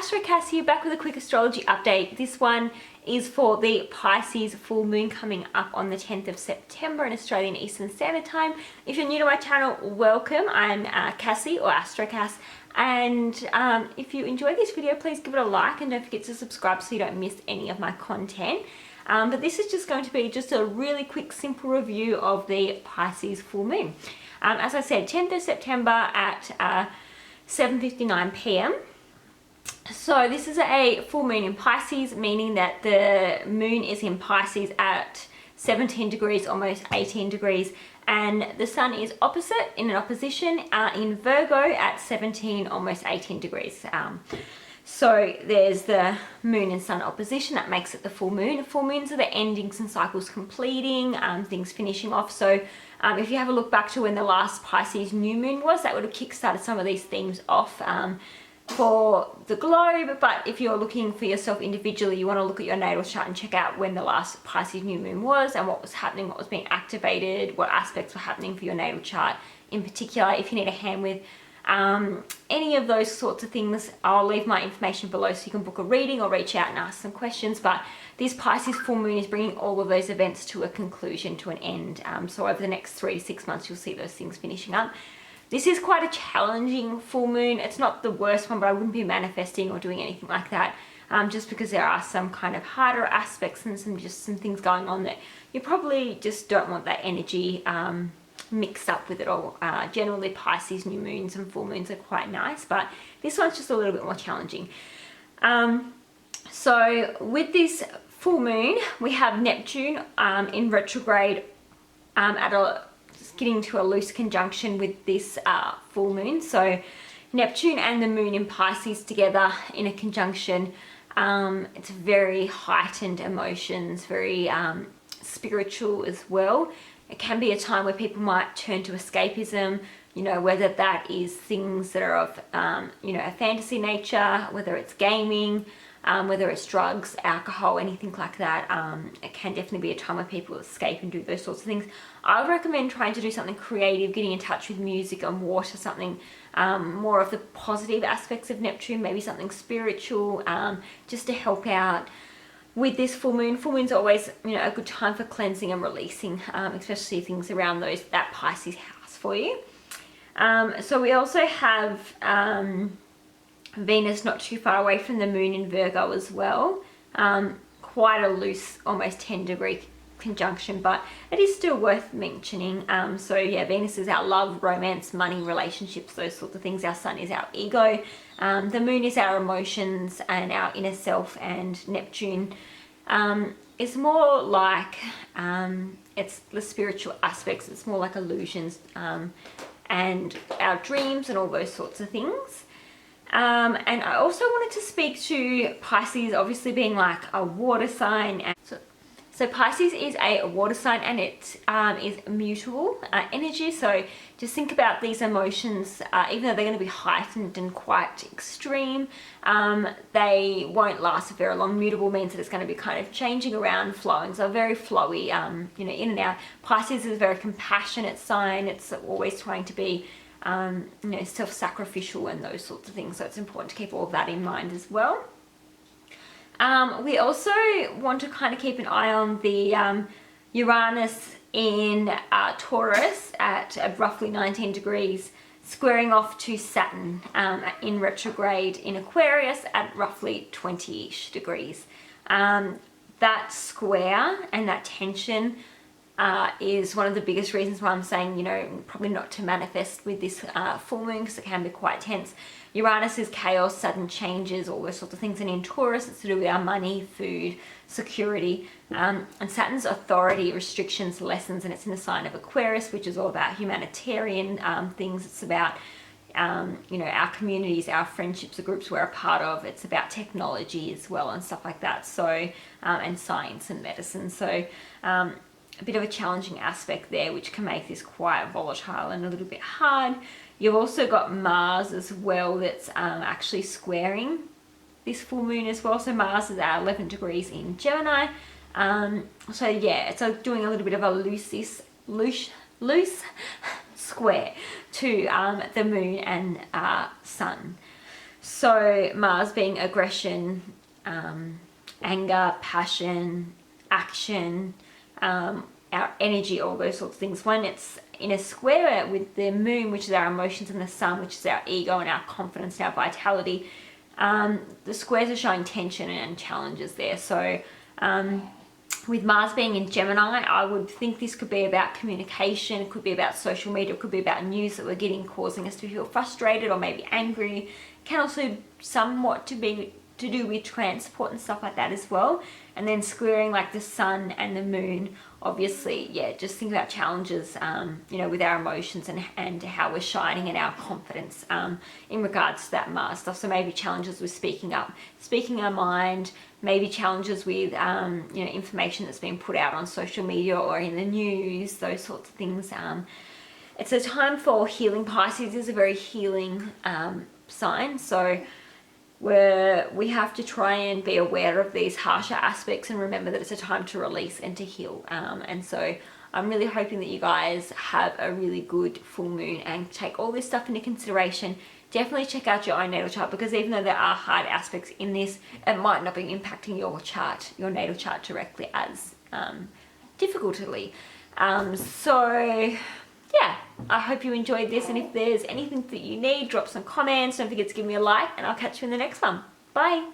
AstroCass here, back with a quick astrology update. This one is for the Pisces full moon coming up on the 10th of September in Australian Eastern Standard Time. If you're new to my channel, welcome. I'm Cassie or AstroCass, and if you enjoyed this video, please give it a like and don't forget to subscribe so you don't miss any of my content. But this is just going to be just a really quick, simple review of the Pisces full moon. As I said, 10th of September at 7:59 p.m. So this is a full moon in Pisces, meaning that the moon is in Pisces at 17 degrees, almost 18 degrees, and the sun is opposite, in an opposition, in Virgo at 17, almost 18 degrees. So there's the moon and sun opposition that makes it the full moon. Full moons are the endings and cycles completing, things finishing off. So if you have a look back to when the last Pisces new moon was, that would have kickstarted some of these themes off for the globe. But if you're looking for yourself individually, you want to look at your natal chart and check out when the last Pisces new moon was and what was happening, what was being activated, what aspects were happening for your natal chart in particular. If you need a hand with any of those sorts of things, I'll leave my information below so you can book a reading or reach out and ask some questions. But this Pisces full moon is bringing all of those events to a conclusion, to an end. So over the next 3 to 6 months, you'll see those things finishing up. This is quite a challenging full moon. It's not the worst one, but I wouldn't be manifesting or doing anything like that, just because there are some kind of harder aspects and some things going on that you probably just don't want that energy mixed up with it all. Generally Pisces new moons and full moons are quite nice, but this one's just a little bit more challenging. So with this full moon, we have Neptune in retrograde getting to a loose conjunction with this full moon. So Neptune and the moon in Pisces together in a conjunction, it's very heightened emotions, very spiritual as well. It can be a time where people might turn to escapism, you know, whether that is things that are of, you know, a fantasy nature, whether it's gaming, whether it's drugs, alcohol, anything like that. It can definitely be a time where people escape and do those sorts of things. I would recommend trying to do something creative, getting in touch with music and water, something more of the positive aspects of Neptune, maybe something spiritual, just to help out with this full moon. Full moon's always, you know, a good time for cleansing and releasing, especially things around that Pisces house for you. So we also have Venus not too far away from the moon in Virgo as well. Quite a loose, almost 10-degree conjunction, but it is still worth mentioning. So yeah, Venus is our love, romance, money, relationships, those sorts of things. Our sun is our ego. The moon is our emotions and our inner self, and Neptune is more like, it's the spiritual aspects. It's more like illusions and our dreams and all those sorts of things. And I also wanted to speak to Pisces, obviously being like a water sign. And so Pisces is a water sign, and it is mutable energy. So just think about these emotions, even though they're going to be heightened and quite extreme, they won't last very long. Mutable means that it's going to be kind of changing around, flowing. So very flowy, you know, in and out. Pisces is a very compassionate sign. It's always trying to be you know, self-sacrificial and those sorts of things. So it's important to keep all of that in mind as well. We also want to kind of keep an eye on the Uranus in Taurus at roughly 19 degrees, squaring off to Saturn in retrograde in Aquarius at roughly 20-ish degrees. That square and that tension is one of the biggest reasons why I'm saying, you know, probably not to manifest with this full moon, because it can be quite tense. Uranus is chaos, sudden changes, all those sorts of things. And in Taurus, it's to do with our money, food, security. And Saturn's authority, restrictions, lessons, and it's in the sign of Aquarius, which is all about humanitarian things. It's about, you know, our communities, our friendships, the groups we're a part of. It's about technology as well and stuff like that. So, and science and medicine. So, a bit of a challenging aspect there, which can make this quite volatile and a little bit hard. You've also got Mars as well, that's actually squaring this full moon as well. So Mars is at 11 degrees in Gemini. So yeah, it's doing a little bit of a loose square to the moon and sun. So Mars being aggression, anger, passion, action, our energy, all those sorts of things. When it's in a square with the moon, which is our emotions, and the sun, which is our ego and our confidence and our vitality, the squares are showing tension and challenges there. So with Mars being in Gemini, I would think this could be about communication, it could be about social media, it could be about news that we're getting causing us to feel frustrated or maybe angry. It can also somewhat to do with transport and stuff like that as well. And then squaring like the sun and the moon, obviously, yeah, just think about challenges, you know, with our emotions and how we're shining and our confidence in regards to that Mars stuff. So maybe challenges with speaking up, speaking our mind, maybe challenges with, you know, information that's been put out on social media or in the news, those sorts of things. It's a time for healing. Pisces is a very healing sign. So where we have to try and be aware of these harsher aspects and remember that it's a time to release and to heal. And so I'm really hoping that you guys have a really good full moon and take all this stuff into consideration. Definitely check out your own natal chart, because even though there are hard aspects in this, it might not be impacting your chart, your natal chart directly as difficultly. So yeah, I hope you enjoyed this, and if there's anything that you need, drop some comments. Don't forget to give me a like, and I'll catch you in the next one. Bye.